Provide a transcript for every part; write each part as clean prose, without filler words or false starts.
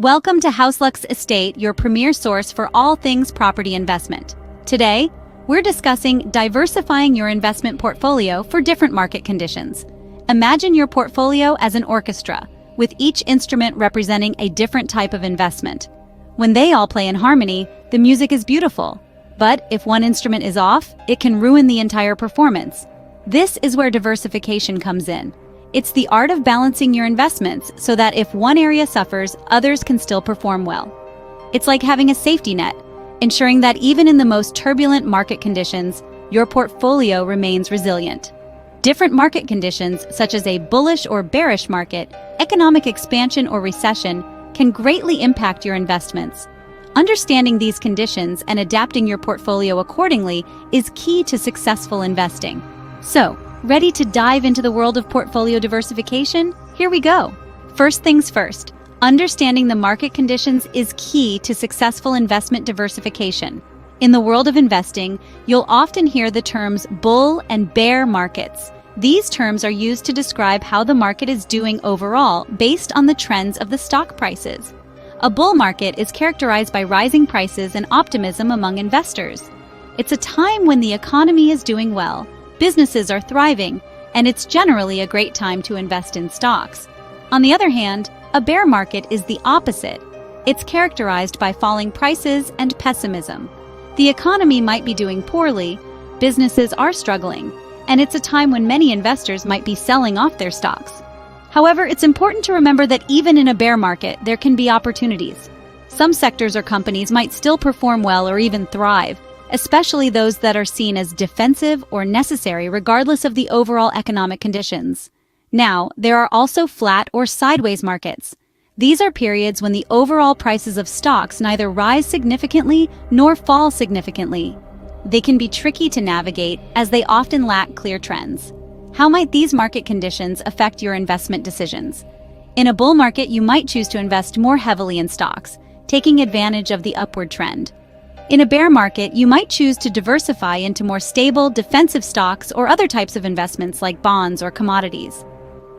Welcome to HouseLux Estate, your premier source for all things property investment. Today, we're discussing diversifying your investment portfolio for different market conditions. Imagine your portfolio as an orchestra, with each instrument representing a different type of investment. When they all play in harmony, the music is beautiful. But if one instrument is off, it can ruin the entire performance. This is where diversification comes in. It's the art of balancing your investments so that if one area suffers, others can still perform well. It's like having a safety net, ensuring that even in the most turbulent market conditions, your portfolio remains resilient. Different market conditions, such as a bullish or bearish market, economic expansion or recession, can greatly impact your investments. Understanding these conditions and adapting your portfolio accordingly is key to successful investing. So, ready to dive into the world of portfolio diversification? Here we go. First things first, understanding the market conditions is key to successful investment diversification. In the world of investing, you'll often hear the terms bull and bear markets. These terms are used to describe how the market is doing overall based on the trends of the stock prices. A bull market is characterized by rising prices and optimism among investors. It's a time when the economy is doing well, businesses are thriving, and it's generally a great time to invest in stocks. On the other hand, a bear market is the opposite. It's characterized by falling prices and pessimism. The economy might be doing poorly, businesses are struggling, and it's a time when many investors might be selling off their stocks. However, it's important to remember that even in a bear market, there can be opportunities. Some sectors or companies might still perform well or even thrive, especially those that are seen as defensive or necessary regardless of the overall economic conditions. Now, there are also flat or sideways markets. These are periods when the overall prices of stocks neither rise significantly nor fall significantly. They can be tricky to navigate as they often lack clear trends. How might these market conditions affect your investment decisions? In a bull market, you might choose to invest more heavily in stocks, taking advantage of the upward trend. In a bear market, you might choose to diversify into more stable, defensive stocks or other types of investments like bonds or commodities.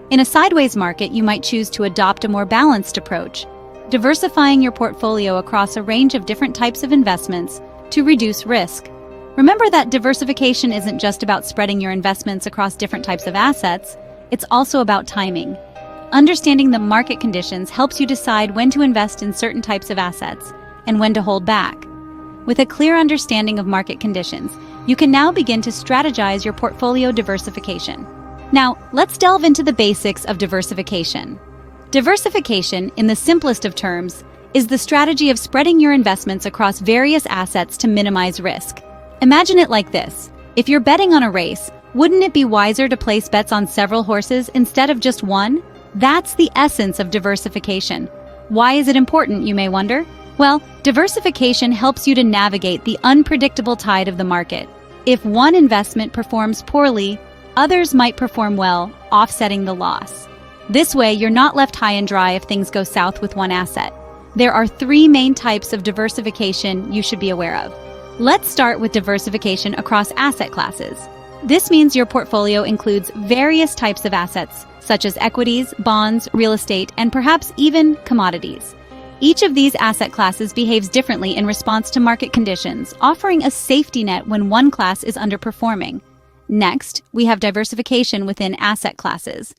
In a sideways market, you might choose to adopt a more balanced approach, diversifying your portfolio across a range of different types of investments to reduce risk. Remember that diversification isn't just about spreading your investments across different types of assets, it's also about timing. Understanding the market conditions helps you decide when to invest in certain types of assets and when to hold back. With a clear understanding of market conditions, you can now begin to strategize your portfolio diversification. Now, let's delve into the basics of diversification. Diversification, in the simplest of terms, is the strategy of spreading your investments across various assets to minimize risk. Imagine it like this. If you're betting on a race, wouldn't it be wiser to place bets on several horses instead of just one? That's the essence of diversification. Why is it important, you may wonder? Well, diversification helps you to navigate the unpredictable tide of the market. If one investment performs poorly, others might perform well, offsetting the loss. This way, you're not left high and dry if things go south with one asset. There are three main types of diversification you should be aware of. Let's start with diversification across asset classes. This means your portfolio includes various types of assets, such as equities, bonds, real estate, and perhaps even commodities. Each of these asset classes behaves differently in response to market conditions, offering a safety net when one class is underperforming. Next, we have diversification within asset classes.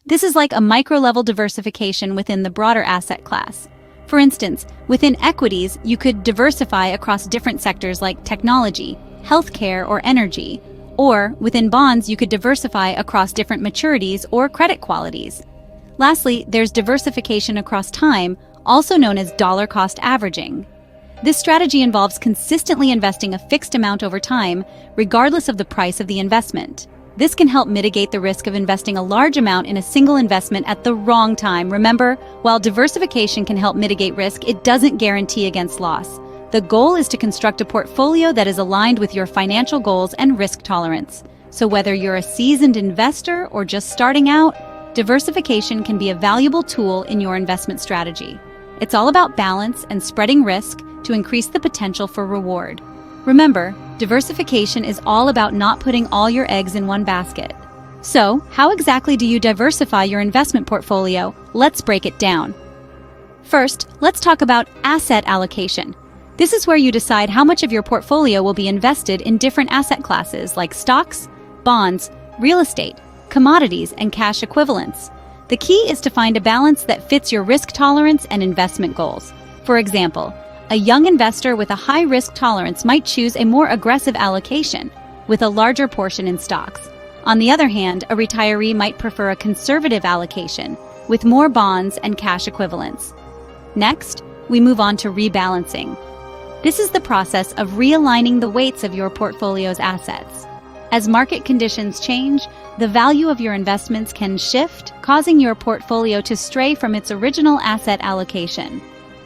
This is like a micro-level diversification within the broader asset class. For instance, within equities, you could diversify across different sectors like technology, healthcare, or energy. Or, within bonds, you could diversify across different maturities or credit qualities. Lastly, there's diversification across time, also known as dollar cost averaging. This strategy involves consistently investing a fixed amount over time, regardless of the price of the investment. This can help mitigate the risk of investing a large amount in a single investment at the wrong time. Remember, while diversification can help mitigate risk, it doesn't guarantee against loss. The goal is to construct a portfolio that is aligned with your financial goals and risk tolerance. So whether you're a seasoned investor or just starting out, diversification can be a valuable tool in your investment strategy. It's all about balance and spreading risk to increase the potential for reward. Remember, diversification is all about not putting all your eggs in one basket. So, how exactly do you diversify your investment portfolio? Let's break it down. First, let's talk about asset allocation. This is where you decide how much of your portfolio will be invested in different asset classes like stocks, bonds, real estate, commodities, and cash equivalents. The key is to find a balance that fits your risk tolerance and investment goals. For example, a young investor with a high risk tolerance might choose a more aggressive allocation, with a larger portion in stocks. On the other hand, a retiree might prefer a conservative allocation, with more bonds and cash equivalents. Next, we move on to rebalancing. This is the process of realigning the weights of your portfolio's assets. As market conditions change, the value of your investments can shift, causing your portfolio to stray from its original asset allocation.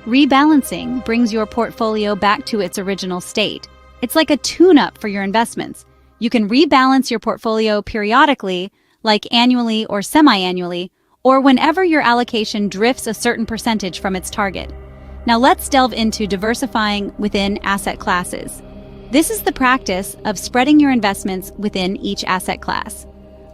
Rebalancing brings your portfolio back to its original state. It's like a tune-up for your investments. You can rebalance your portfolio periodically, like annually or semi-annually, or whenever your allocation drifts a certain percentage from its target. Now let's delve into diversifying within asset classes. This is the practice of spreading your investments within each asset class.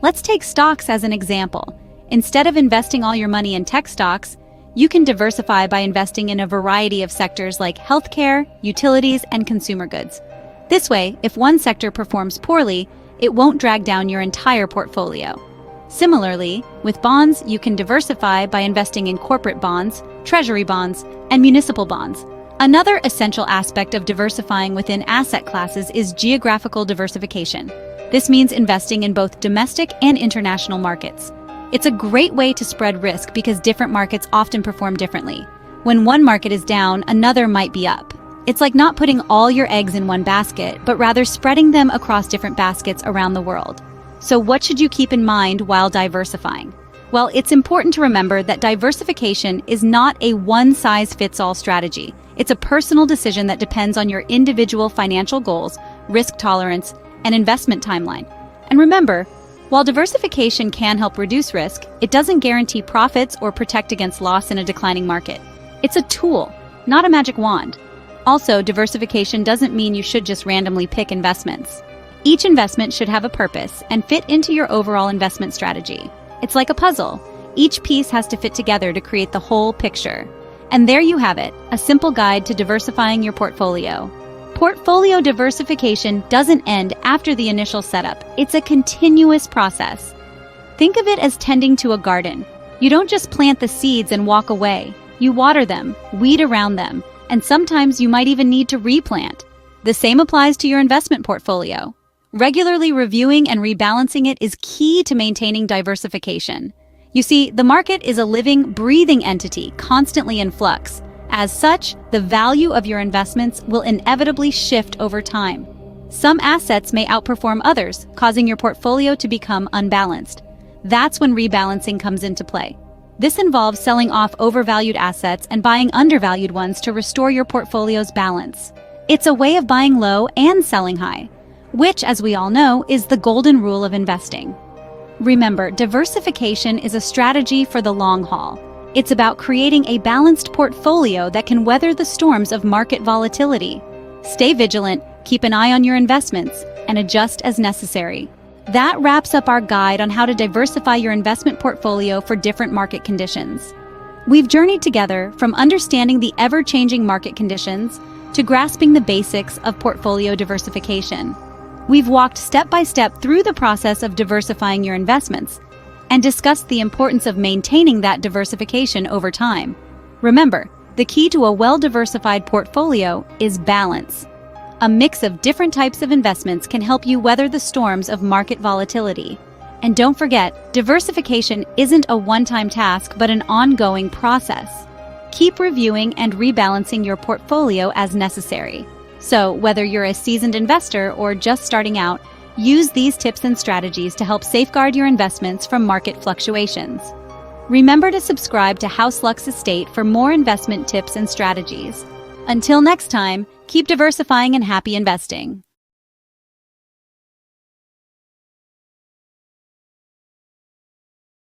Let's take stocks as an example. Instead of investing all your money in tech stocks, you can diversify by investing in a variety of sectors like healthcare, utilities, and consumer goods. This way, if one sector performs poorly, it won't drag down your entire portfolio. Similarly, with bonds, you can diversify by investing in corporate bonds, treasury bonds, and municipal bonds. Another essential aspect of diversifying within asset classes is geographical diversification. This means investing in both domestic and international markets. It's a great way to spread risk because different markets often perform differently. When one market is down, another might be up. It's like not putting all your eggs in one basket, but rather spreading them across different baskets around the world. So what should you keep in mind while diversifying? Well, it's important to remember that diversification is not a one-size-fits-all strategy. It's a personal decision that depends on your individual financial goals, risk tolerance, and investment timeline. And remember, while diversification can help reduce risk, it doesn't guarantee profits or protect against loss in a declining market. It's a tool, not a magic wand. Also, diversification doesn't mean you should just randomly pick investments. Each investment should have a purpose and fit into your overall investment strategy. It's like a puzzle. Each piece has to fit together to create the whole picture. And there you have it, a simple guide to diversifying your portfolio. Portfolio diversification doesn't end after the initial setup. It's a continuous process. Think of it as tending to a garden. You don't just plant the seeds and walk away. You water them, weed around them, and sometimes you might even need to replant. The same applies to your investment portfolio. Regularly reviewing and rebalancing it is key to maintaining diversification. You see, the market is a living, breathing entity, constantly in flux. As such, the value of your investments will inevitably shift over time. Some assets may outperform others, causing your portfolio to become unbalanced. That's when rebalancing comes into play. This involves selling off overvalued assets and buying undervalued ones to restore your portfolio's balance. It's a way of buying low and selling high, which, as we all know, is the golden rule of investing. Remember, diversification is a strategy for the long haul. It's about creating a balanced portfolio that can weather the storms of market volatility. Stay vigilant, keep an eye on your investments, and adjust as necessary. That wraps up our guide on how to diversify your investment portfolio for different market conditions. We've journeyed together from understanding the ever-changing market conditions to grasping the basics of portfolio diversification. We've walked step by step through the process of diversifying your investments and discussed the importance of maintaining that diversification over time. Remember, the key to a well-diversified portfolio is balance. A mix of different types of investments can help you weather the storms of market volatility. And don't forget, diversification isn't a one-time task but an ongoing process. Keep reviewing and rebalancing your portfolio as necessary. So, whether you're a seasoned investor or just starting out, use these tips and strategies to help safeguard your investments from market fluctuations. Remember to subscribe to HouseLux Estate for more investment tips and strategies. Until next time, keep diversifying and happy investing.